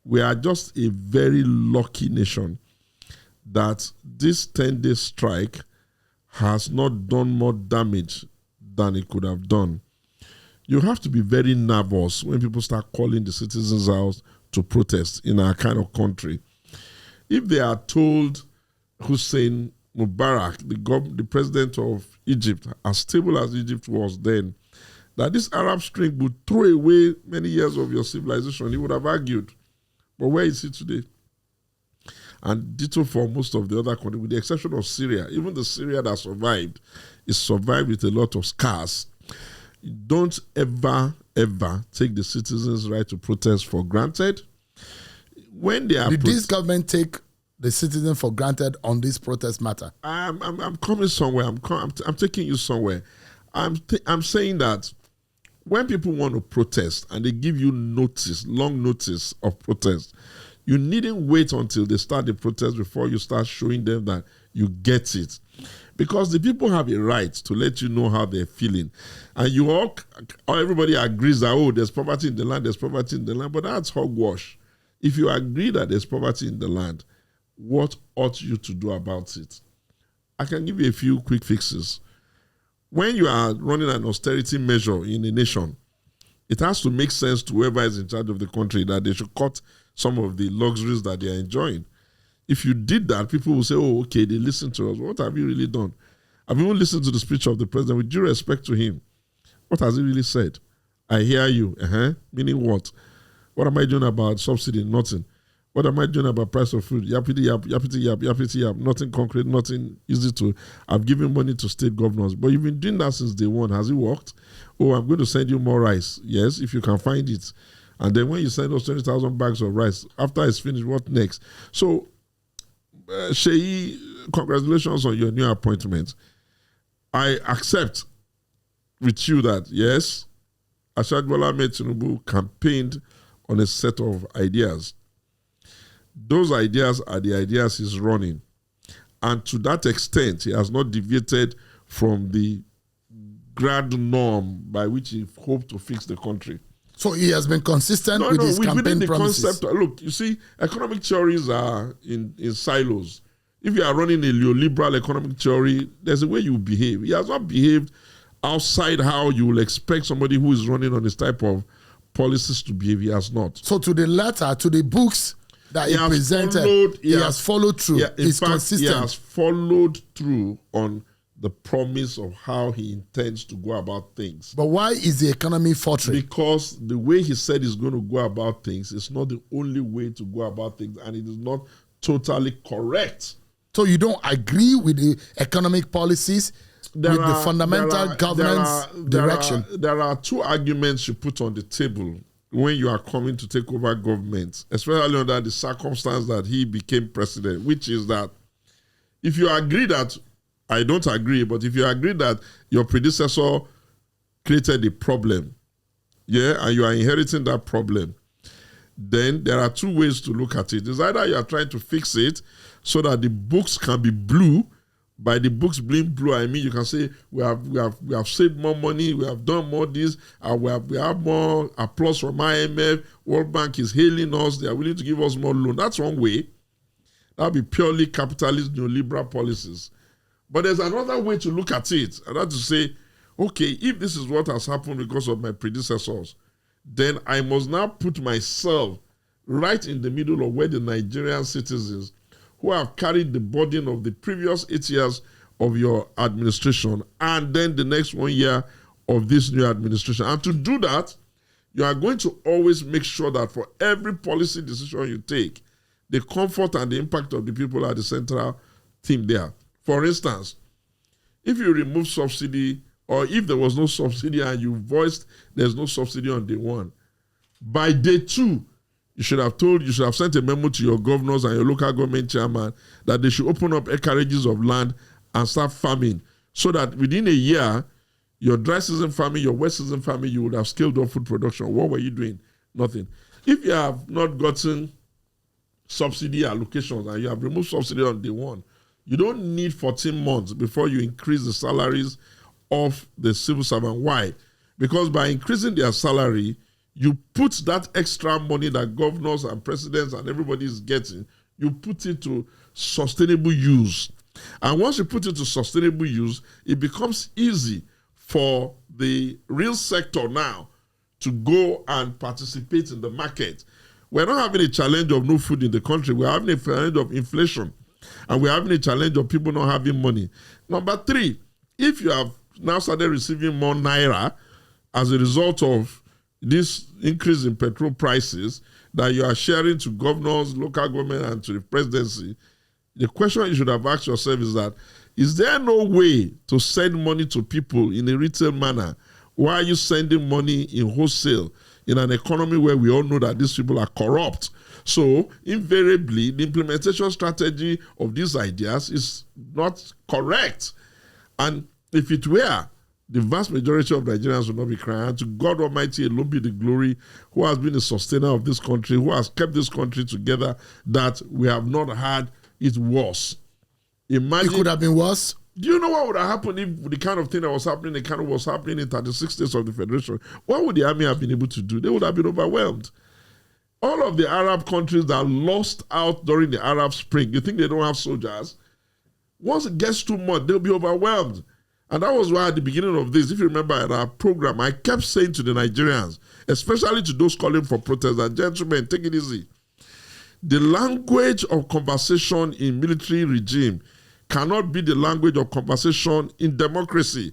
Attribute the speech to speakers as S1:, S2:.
S1: we are just a very lucky nation that this 10-day strike has not done more damage than it could have done. You have to be very nervous when people start calling the citizens out to protest in our kind of country. If they are told Hussein Mubarak, the president of Egypt, as stable as Egypt was then, that this Arab Spring would throw away many years of your civilization, he would have argued. But where is he today? And ditto for most of the other countries, with the exception of Syria. Even the Syria that survived, it survived with a lot of scars. Don't ever, ever take the citizens' right to protest for granted. When they are
S2: Did this government take the citizen for granted on this protest matter?
S1: I'm coming somewhere. I'm taking you somewhere. I'm saying that when people want to protest and they give you notice, long notice of protest, you needn't wait until they start the protest before you start showing them that you get it. Because the people have a right to let you know how they're feeling. And everybody agrees that, oh, there's poverty in the land, but that's hogwash. If you agree that there's poverty in the land, what ought you to do about it? I can give you a few quick fixes. When you are running an austerity measure in a nation, it has to make sense to whoever is in charge of the country that they should cut some of the luxuries that they are enjoying. If you did that, people will say, oh, okay, they listen to us. What have you really done? I've even listened to the speech of the president with due respect to him. What has he really said? I hear you. Meaning what? What am I doing about subsidy? Nothing. What am I doing about price of food? Yappity yap, yappity yap, yappity yap. Nothing concrete, nothing easy to. I've given money to state governors. But you've been doing that since day one. Has it worked? Oh, I'm going to send you more rice. Yes, if you can find it. And then when you send those 20,000 bags of rice, after it's finished, what next? So, Sheyi, congratulations on your new appointment. I accept with you that, yes, Ashad Bola Ahmed Tinubu campaigned on a set of ideas. Those ideas are the ideas he's running. And to that extent, he has not deviated from the grand norm by which he hoped to fix the country.
S2: So he has been consistent with his campaign promises.
S1: Concept, look, you see, economic theories are in silos. If you are running a neoliberal economic theory, there's a way you behave. He has not behaved outside how you will expect somebody who is running on this type of policies to behave. He has not.
S2: So to the letter, to the books that he presented, he has followed through.
S1: Yeah,
S2: He's consistent.
S1: He has followed through on the promise of how he intends to go about things.
S2: But why is the economy faltering?
S1: Because the way he said he's going to go about things is not the only way to go about things, and it is not totally correct.
S2: So you don't agree with the economic policies, with the fundamental governance direction?
S1: There are two arguments you put on the table when you are coming to take over government, especially under the circumstance that he became president, which is that if you agree that, I don't agree, but if you agree that your predecessor created a problem, and you are inheriting that problem, then there are two ways to look at it. It's either you are trying to fix it so that the books can be blue. By the books being blue, I mean you can say we have saved more money, we have done more this, we have more applause from IMF, World Bank is hailing us, they are willing to give us more loan. That's one way. That would be purely capitalist neoliberal policies. But there's another way to look at it, and that's to say, okay, if this is what has happened because of my predecessors, then I must now put myself right in the middle of where the Nigerian citizens who have carried the burden of the previous 8 years of your administration and then the next 1 year of this new administration. And to do that, you are going to always make sure that for every policy decision you take, the comfort and the impact of the people are the central theme there. For instance, if you remove subsidy, or if there was no subsidy and you voiced there's no subsidy on day one, by day two, you should have sent a memo to your governors and your local government chairman that they should open up acreages of land and start farming, so that within a year, your dry season farming, your wet season farming, you would have scaled up food production. What were you doing? Nothing. If you have not gotten subsidy allocations and you have removed subsidy on day one, you don't need 14 months before you increase the salaries of the civil servant. Why? Because by increasing their salary, you put that extra money that governors and presidents and everybody is getting, you put it to sustainable use. And once you put it to sustainable use, it becomes easy for the real sector now to go and participate in the market. We're not having a challenge of no food in the country. We're having a challenge of inflation. And we're having a challenge of people not having money. Number 3, if you have now started receiving more naira as a result of this increase in petrol prices that you are sharing to governors, local government, and to the presidency, the question you should have asked yourself is there no way to send money to people in a retail manner? Why are you sending money in wholesale in an economy where we all know that these people are corrupt? So, invariably, the implementation strategy of these ideas is not correct. And if it were, the vast majority of Nigerians will not be crying. To God Almighty alone be the glory, who has been the sustainer of this country, who has kept this country together, that we have not had it worse. Imagine,
S2: it could have been worse.
S1: Do you know what would have happened if the kind of thing that was happening, the kind of was happening in 36 states of the Federation? What would the army have been able to do? They would have been overwhelmed. All of the Arab countries that lost out during the Arab Spring, you think they don't have soldiers? Once it gets too much, they'll be overwhelmed. And that was why at the beginning of this, if you remember at our program, I kept saying to the Nigerians, especially to those calling for protest, that gentlemen, take it easy. The language of conversation in military regime cannot be the language of conversation in democracy.